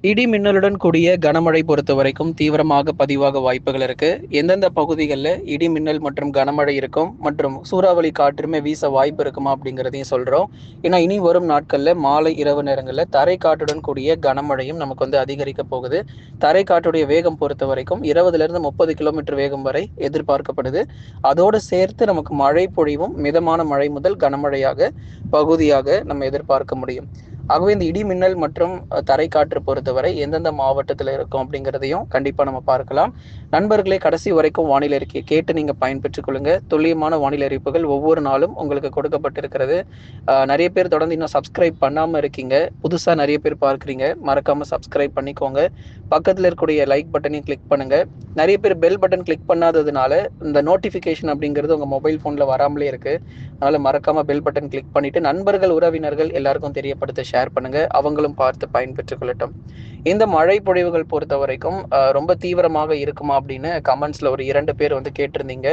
இடி மின்னலுடன் கூடிய கனமழை பொறுத்த வரைக்கும் தீவிரமாக பதிவாக வாய்ப்புகள் இருக்கு. எந்தெந்த பகுதிகளில் இடி மின்னல் மற்றும் கனமழை இருக்கும் மற்றும் சூறாவளி காற்றுமே வீச வாய்ப்பு இருக்குமா அப்படிங்கிறதையும் சொல்றோம். ஏன்னா இனி வரும் நாட்கள்ல மாலை இரவு நேரங்களில் தரை காற்றுடன் கூடிய கனமழையும் நமக்கு வந்து அதிகரிக்க போகுது. தரை காற்றுடைய வேகம் பொறுத்த வரைக்கும் 20 to 30 கிலோமீட்டர் வேகம் வரை எதிர்பார்க்கப்படுது. அதோடு சேர்த்து நமக்கு மழை பொழிவும் மிதமான மழை முதல் கனமழையாக பகுதியாக நம்ம எதிர்பார்க்க முடியும். ஆகவே இந்த இடி மின்னல் மற்றும் தரை காற்று பொறுத்தவரை எந்தெந்த மாவட்டத்தில் இருக்கும் அப்படிங்கிறதையும் கண்டிப்பாக நம்ம பார்க்கலாம். நண்பர்களே, கடைசி வரைக்கும் வானிலை அறிக்கையை கேட்டு நீங்கள் பயன்பெற்றுக் கொள்ளுங்க. துல்லியமான வானிலை அறிவிப்புகள் ஒவ்வொரு நாளும் உங்களுக்கு கொடுக்கப்பட்டிருக்கிறது. நிறைய பேர் தொடர்ந்து இன்னும் சப்ஸ்கிரைப் பண்ணாமல் இருக்கீங்க, புதுசாக நிறைய பேர் பார்க்குறீங்க, மறக்காமல் சப்ஸ்கிரைப் பண்ணிக்கோங்க. பக்கத்தில் இருக்கக்கூடிய லைக் பட்டனையும் கிளிக் பண்ணுங்க. நிறைய பேர் பெல் பட்டன் கிளிக் பண்ணாததுனால இந்த நோட்டிஃபிகேஷன் அப்படிங்கிறது உங்கள் மொபைல் ஃபோனில் வராமலே இருக்கு. அதனால் மறக்காமல் பெல் பட்டன் கிளிக் பண்ணிட்டு நண்பர்கள் உறவினர்கள் எல்லாருக்கும் தெரியப்படுத்த ஷேர் பண்ணுங்க, அவங்களும் பார்த்து பயன்பெற்றுக் கொள்ளட்டும். இந்த மழை பொழிவுகள் பொறுத்த வரைக்கும் ரொம்ப தீவிரமாக இருக்குமா அப்படின்னு கமெண்ட்ஸ்ல ஒரு 2 பேர் வந்து கேட்டிருந்தீங்க.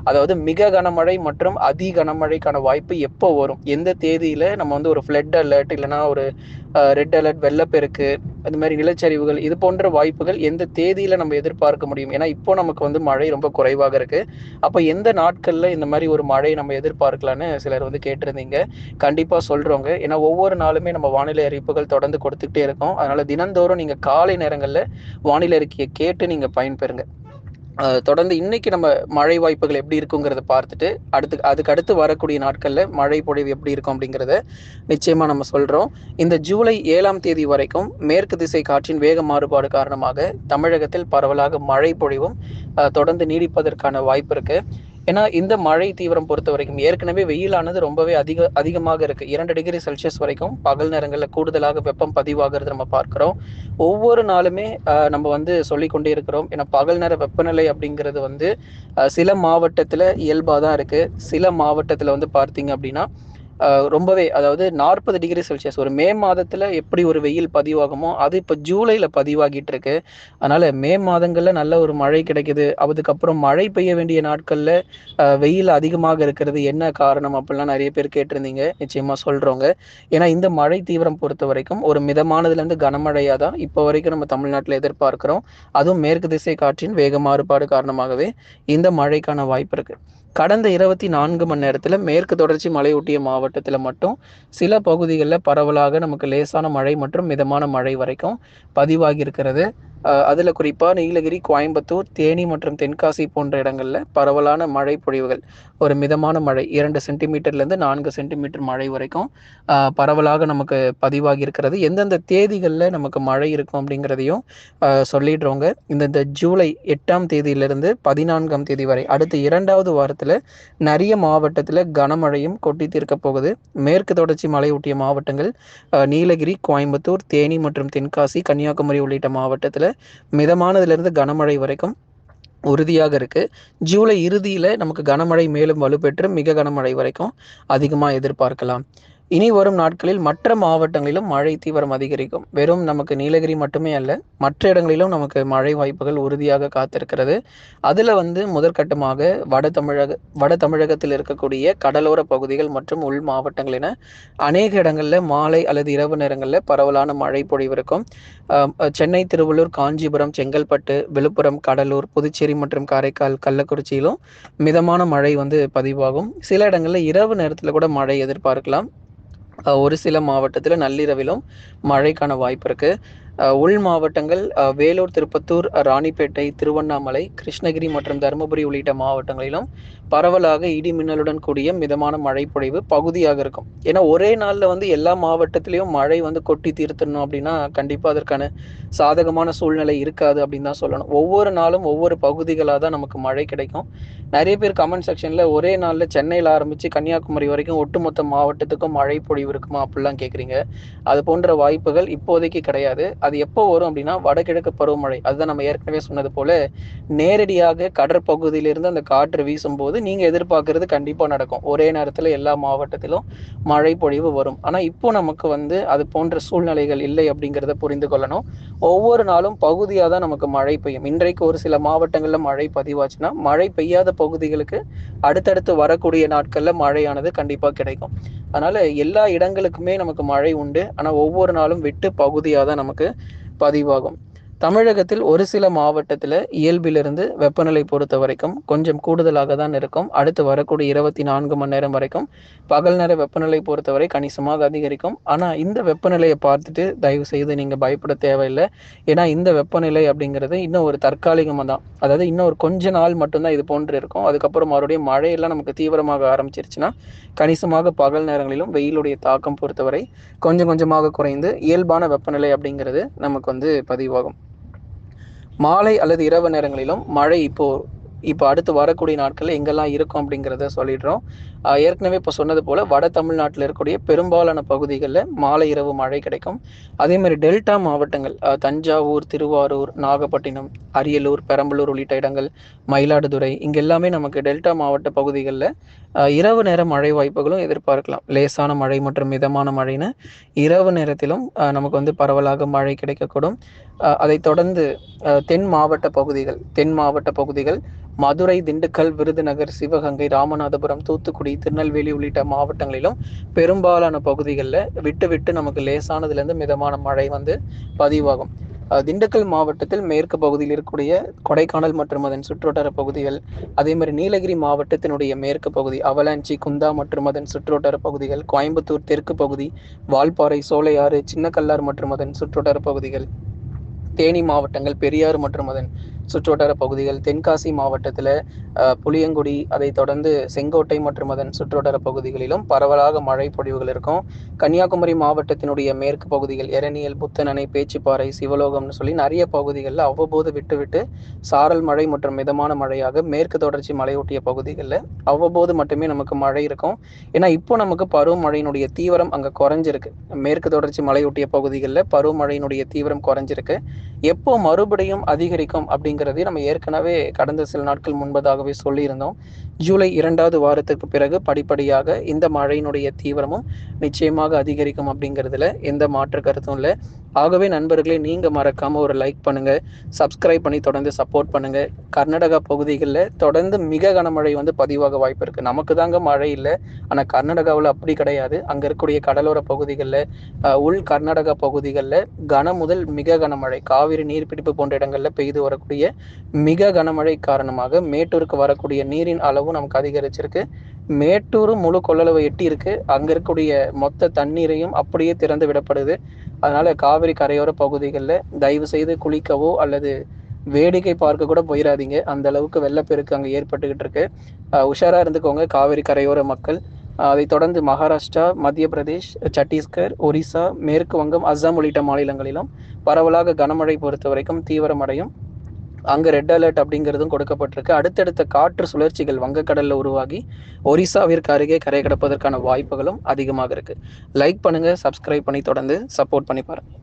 அதாவது மிக கனமழை மற்றும் அதி கனமழைக்கான வாய்ப்பு எப்போ வரும், எந்த தேதியில நம்ம வந்து ஒரு ஃப்ளட் அலர்ட் இல்லைன்னா ஒரு ரெட் அலர்ட், வெள்ளப்பெருக்கு, அந்த மாதிரி நிலச்சரிவுகள் இது போன்ற வாய்ப்புகள் எந்த தேதியில நம்ம எதிர்பார்க்க முடியும்? ஏன்னா இப்போ நமக்கு வந்து மழை ரொம்ப குறைவாக இருக்கு. அப்போ எந்த நாட்கள்ல இந்த மாதிரி ஒரு மழை நம்ம எதிர்பார்க்கலான்னு சிலர் வந்து கேட்டிருந்தீங்க. கண்டிப்பா சொல்றோங்க. ஏன்னா ஒவ்வொரு நாளுமே நம்ம வானிலை அறிவிப்புகள் தொடர்ந்து கொடுத்துக்கிட்டே இருக்கோம். அதனால தினந்தோறும் நீங்க காலை நேரங்கள்ல வானிலை அறிக்கையை கேட்டு நீங்க பயன்பெறுங்க. தொடர்ந்து இன்னைக்கு நம்ம மழை வாய்ப்புகள் எப்படி இருக்குங்கிறத பார்த்துட்டு அதுக்கு அடுத்து வரக்கூடிய நாட்கள்ல மழை பொழிவு எப்படி இருக்கும் அப்படிங்கிறத நிச்சயமா நம்ம சொல்றோம். இந்த ஜூலை 7 வரைக்கும் மேற்கு திசை காற்றின் வேக மாறுபாடு காரணமாக தமிழகத்தில் பரவலாக மழை பொழிவும் தொடர்ந்து நீடிப்பதற்கான வாய்ப்பு இருக்கு. ஏன்னா இந்த மழை தீவிரம் பொறுத்த வரைக்கும் ஏற்கனவே வெயிலானது ரொம்பவே அதிகமாக இருக்கு. 2 டிகிரி செல்சியஸ் வரைக்கும் பகல் நேரங்களில் கூடுதலாக வெப்பம் பதிவாகிறது நம்ம பார்க்கிறோம். ஒவ்வொரு நாளுமே நம்ம வந்து சொல்லிக்கொண்டே இருக்கிறோம். ஏன்னா பகல் நேர வெப்பநிலை அப்படிங்கிறது வந்து சில மாவட்டத்துல இயல்பாக தான் இருக்கு. சில மாவட்டத்துல வந்து பார்த்தீங்க அப்படின்னா ரொம்பவே, அதாவது 40 டிகிரி செல்சியஸ் ஒரு மே மாதத்துல எப்படி ஒரு வெயில் பதிவாகுமோ அது இப்போ ஜூலைல பதிவாகிட்டு இருக்கு. அதனால மே மாதங்கள்ல நல்ல ஒரு மழை கிடைக்குது, அதுக்கப்புறம் மழை பெய்ய வேண்டிய நாட்கள்ல வெயில் அதிகமாக இருக்கிறது என்ன காரணம் அப்படிலாம் நிறைய பேர் கேட்டிருந்தீங்க. நிச்சயமா சொல்றோங்க. ஏன்னா இந்த மழை தீவிரம் பொறுத்த வரைக்கும் ஒரு மிதமானதுல இருந்து கனமழையா தான் இப்போ வரைக்கும் நம்ம தமிழ்நாட்டில் எதிர்பார்க்கிறோம். அதுவும் மேற்கு திசை காற்றின் வேக மாறுபாடு காரணமாகவே இந்த மழைக்கான வாய்ப்பு இருக்கு. கடந்த 24 மணி நேரத்துல மேற்கு தொடர்ச்சி மலையொட்டிய மாவட்டத்துல மட்டும் சில பகுதிகளில் பரவலாக நமக்கு லேசான மழை மற்றும் மிதமான மழை வரைக்கும் பதிவாகி இருக்கிறது. அதுல குறிப்பா நீலகிரி, கோயம்புத்தூர், தேனி மற்றும் தென்காசி போன்ற இடங்கள்ல பரவலான மழை பொழிவுகள், ஒரு மிதமான மழை 2 சென்டிமீட்டர்லேருந்து 4 சென்டிமீட்டர் மழை வரைக்கும் பரவலாக நமக்கு பதிவாகி இருக்கிறது. எந்தெந்த தேதிகளில் நமக்கு மழை இருக்கும் அப்படிங்கிறதையும் சொல்லிடுறோங்க. இந்த ஜூலை 8 தேதியிலிருந்து 14 தேதி வரை அடுத்த 2வது வாரத்தில் நிறைய மாவட்டத்தில் கனமழையும் கொட்டி தீர்க்க போகுது. மேற்கு தொடர்ச்சி மலையொட்டிய மாவட்டங்கள் நீலகிரி, கோயம்புத்தூர், தேனி மற்றும் தென்காசி, கன்னியாகுமரி உள்ளிட்ட மாவட்டத்தில் மிதமானதிலிருந்து கனமழை வரைக்கும் உறுதியாக இருக்கு. ஜூலை இறுதியில நமக்கு கனமழை மேலும் வலுப்பெற்று மிக கனமழை வரைக்கும் அதிகமாக எதிர்பார்க்கலாம். இனி வரும் நாட்களில் மற்ற மாவட்டங்களிலும் மழை தீவிரம் அதிகரிக்கும். வெறும் நமக்கு நீலகிரி மட்டுமே அல்ல, மற்ற இடங்களிலும் நமக்கு மழை வாய்ப்புகள் உறுதியாக காத்திருக்கிறது. அதுல வந்து முதற்கட்டமாக வட தமிழகத்தில் இருக்கக்கூடிய கடலோர பகுதிகள் மற்றும் உள் மாவட்டங்கள் என அநேக இடங்கள்ல மாலை அல்லது இரவு நேரங்களில் பரவலான மழை பொழிவு இருக்கும். சென்னை, திருவள்ளூர், காஞ்சிபுரம், செங்கல்பட்டு, விழுப்புரம், கடலூர், புதுச்சேரி மற்றும் காரைக்கால், கள்ளக்குறிச்சியிலும் மிதமான மழை வந்து பதிவாகும். சில இடங்கள்ல இரவு நேரத்தில் கூட மழை எதிர்பார்க்கலாம். ஒரு சில மாவட்டத்தில் நள்ளிரவிலும் மழைக்கான வாய்ப்பு இருக்கு. உள் மாவட்டங்கள் வேலூர், திருப்பத்தூர், ராணிப்பேட்டை, திருவண்ணாமலை, கிருஷ்ணகிரி மற்றும் தருமபுரி உள்ளிட்ட மாவட்டங்களிலும் பரவலாக இடி மின்னலுடன் கூடிய மிதமான மழை பொழிவு பகுதியாக இருக்கும். ஏன்னா ஒரே நாளில் வந்து எல்லா மாவட்டத்திலையும் மழை வந்து கொட்டி தீர்த்தணும் அப்படின்னா கண்டிப்பாக அதற்கான சாதகமான சூழ்நிலை இருக்காது அப்படின்னு தான் சொல்லணும். ஒவ்வொரு நாளும் ஒவ்வொரு பகுதிகளாக தான் நமக்கு மழை கிடைக்கும். நிறைய பேர் கமெண்ட் செக்ஷன்ல ஒரே நாளில் சென்னையில் ஆரம்பித்து கன்னியாகுமரி வரைக்கும் ஒட்டுமொத்த மாவட்டத்துக்கும் மழை பொழிவு இருக்குமா அப்படிலாம் கேட்குறீங்க. அது போன்ற வாய்ப்புகள் இப்போதைக்கு கிடையாது. அது எப்போ வரும் அப்படின்னா வடகிழக்கு பருவமழை, அதுதான் நம்ம ஏற்கனவே சொன்னது போல நேரடியாக கடற்பகுதியிலிருந்து அந்த காற்று வீசும்போது நீங்க எதிர்பார்க்கறது கண்டிப்பா நடக்கும். ஒரே நேரத்துல எல்லா மாவட்டத்திலும் மழை பொழிவு வரும். ஆனா இப்போ நமக்கு வந்து அது போன்ற சூழ்நிலைகள் இல்லை அப்படிங்கிறத புரிந்து கொள்ளணும். ஒவ்வொரு நாளும் பகுதியாக தான் நமக்கு மழை பெய்யும். இன்றைக்கு ஒரு சில மாவட்டங்கள்ல மழை பதிவாச்சுன்னா மழை பெய்யாத பகுதிகளுக்கு அடுத்தடுத்து வரக்கூடிய நாட்கள்ல மழையானது கண்டிப்பா கிடைக்கும். அதனால எல்லா இடங்களுக்குமே நமக்கு மழை உண்டு. ஆனா ஒவ்வொரு நாளும் விட்டு பகுதியாக தான் நமக்கு பதிவாகும். தமிழகத்தில் ஒரு சில மாவட்டத்துல இயல்பிலிருந்து வெப்பநிலை பொறுத்த வரைக்கும் கொஞ்சம் கூடுதலாக தான் இருக்கும். அடுத்து வரக்கூடிய 24 மணி நேரம் வரைக்கும் பகல் நேர வெப்பநிலை பொறுத்தவரை கணிசமாக அதிகரிக்கும். ஆனா இந்த வெப்பநிலையை பார்த்துட்டு தயவு செய்து நீங்க பயப்பட தேவையில்ல. ஏன்னா இந்த வெப்பநிலை அப்படிங்கிறது இன்னும் ஒரு தற்காலிகமா தான். அதாவது இன்னும் ஒரு கொஞ்ச நாள் மட்டும் தான் இது போன்று இருக்கும். அதுக்கப்புறம் மறுபடியும் மழையெல்லாம் நமக்கு தீவிரமாக ஆரம்பிச்சிருச்சுன்னா, கணிசமாக பகல் நேரங்களிலும் வெயிலுடைய தாக்கம் பொறுத்தவரை கொஞ்சம் கொஞ்சமாக குறைந்து இயல்பான வெப்பநிலை அப்படிங்கிறது நமக்கு வந்து பதிவாகும். மாலை அல்லது இரவு நேரங்களிலும் மழை இப்போ அடுத்து வரக்கூடிய நாட்கள்ல எங்கெல்லாம் இருக்கும் அப்படிங்கிறத சொல்லிடுறோம். ஏற்கனவே இப்போ சொன்னது போல வட தமிழ்நாட்டில் இருக்கக்கூடிய பெரும்பாலான பகுதிகளில் மாலை இரவு மழை கிடைக்கும். அதே மாதிரி டெல்டா மாவட்டங்கள் தஞ்சாவூர், திருவாரூர், நாகப்பட்டினம், அரியலூர், பெரம்பலூர் உள்ளிட்ட இடங்கள், மயிலாடுதுறை இங்க எல்லாமே நமக்கு டெல்டா மாவட்ட பகுதிகளில் இரவு நேர மழை வாய்ப்புகளும் எதிர்பார்க்கலாம். லேசான மழை மற்றும் மிதமான மழைன்னு இரவு நேரத்திலும் நமக்கு வந்து பரவலாக மழை கிடைக்கக்கூடும். அதைத் தொடர்ந்து தென் மாவட்ட பகுதிகள் மதுரை, திண்டுக்கல், விருதுநகர், சிவகங்கை, ராமநாதபுரம், தூத்துக்குடி, திருநெல்வேலி உள்ளிட்ட மாவட்டங்களிலும் பெரும்பாலான பகுதிகளில் விட்டு விட்டு நமக்கு லேசானதுலேருந்து மிதமான மழை வந்து பதிவாகும். திண்டுக்கல் மாவட்டத்தில் மேற்கு பகுதியில் இருக்கக்கூடிய கொடைக்கானல் மற்றும் அதன் சுற்றுவட்டார பகுதிகள், அதே மாதிரி நீலகிரி மாவட்டத்தினுடைய மேற்கு பகுதி அவலாஞ்சி, குந்தா மற்றும் அதன் சுற்றுவட்டார பகுதிகள், கோயம்புத்தூர் தெற்கு பகுதி, வால்பாறை, சோலையாறு, சின்னக்கல்லார் மற்றும் அதன் சுற்றுவட்டார பகுதிகள், தேனி மாவட்டங்கள், பெரியாறு மற்றும் அதன் சுற்றுவட்டார பகுதிகள், தென்காசி மாவட்டத்தில் புளியங்குடி, அதை தொடர்ந்து செங்கோட்டை மற்றும் அதன் சுற்றுவட்டார பகுதிகளிலும் பரவலாக மழை பொழிவுகள் இருக்கும். கன்னியாகுமரி மாவட்டத்தினுடைய மேற்கு பகுதிகள் எரணியல், புத்தனணை, பேச்சிப்பாறை, சிவலோகம்னு சொல்லி நிறைய பகுதிகளில் அவ்வப்போது விட்டு விட்டு சாரல் மழை மற்றும் மிதமான மழையாக மேற்கு தொடர்ச்சி மலையொட்டிய பகுதிகளில் அவ்வப்போது மட்டுமே நமக்கு மழை இருக்கும். ஏன்னா இப்போ நமக்கு பருவமழையினுடைய தீவிரம் அங்கே குறைஞ்சிருக்கு. மேற்கு தொடர்ச்சி மலையொட்டிய பகுதிகளில் பருவமழையினுடைய தீவிரம் குறைஞ்சிருக்கு. எப்போ மறுபடியும் அதிகரிக்கும் அப்படிங்கிறதை நம்ம ஏற்கனவே கடந்த சில நாட்கள் முன்பதாகவே சொல்லியிருந்தோம். ஜூலை 2வது வாரத்துக்கு பிறகு படிப்படியாக இந்த மழையினுடைய தீவிரமும் நிச்சயமாக அதிகரிக்கும் அப்படிங்கிறதுல எந்த மாற்று கருத்தும் இல்லை. ஆகவே நண்பர்களே, நீங்க மறக்காம ஒரு லைக் பண்ணுங்க, சப்ஸ்கிரைப் பண்ணி தொடர்ந்து சப்போர்ட் பண்ணுங்க. கர்நாடகா பகுதிகளில் தொடர்ந்து மிக கனமழை வந்து பதிவாக வாய்ப்பு இருக்கு. நமக்கு தாங்க மழை இல்லை, ஆனா கர்நாடகாவில் அப்படி கிடையாது. அங்க இருக்கக்கூடிய கடலோர பகுதிகளில், உள் கர்நாடகா பகுதிகளில் கன முதல் மிக கனமழை, காவிரி நீர்பிடிப்பு போன்ற இடங்களில் பெய்து வரக்கூடிய மிக கனமழை காரணமாக மேட்டூருக்கு வரக்கூடிய நீரின் அளவும் நமக்கு அதிகரிச்சிருக்கு. மேட்டூரும் முழு கொள்ளளவை எட்டி இருக்கு. அங்க இருக்கக்கூடிய மொத்த தண்ணீரையும் அப்படியே திறந்து விடப்படுது. அதனால காவிரி கரையோர பகுதிகளில் தயவு செய்து குளிக்கவோ அல்லது வேடிக்கை பார்க்க கூட போயிடாதீங்க. அந்த அளவுக்கு வெள்ளப்பெருக்கு அங்கே ஏற்பட்டுக்கிட்டு இருக்கு. உஷாரா இருந்துக்கோங்க காவிரி கரையோர மக்கள். அதைத் தொடர்ந்து மகாராஷ்டிரா, மத்திய பிரதேஷ், சத்தீஸ்கர், ஒரிசா, மேற்கு வங்கம், அஸ்ஸாம் உள்ளிட்ட மாநிலங்களிலும் பரவலாக கனமழை பொறுத்த வரைக்கும் தீவிரமடையும். அங்கே ரெட் அலர்ட் அப்படிங்கிறதும் கொடுக்கப்பட்டிருக்கு. அடுத்தடுத்த காற்று சுழற்சிகள் வங்கக்கடலில் உருவாகி ஒரிசாவிற்கு அருகே கரை கடப்பதற்கான வாய்ப்புகளும் அதிகமாக இருக்கு. லைக் பண்ணுங்க, சப்ஸ்கிரைப் பண்ணி தொடர்ந்து சப்போர்ட் பண்ணி பாருங்க.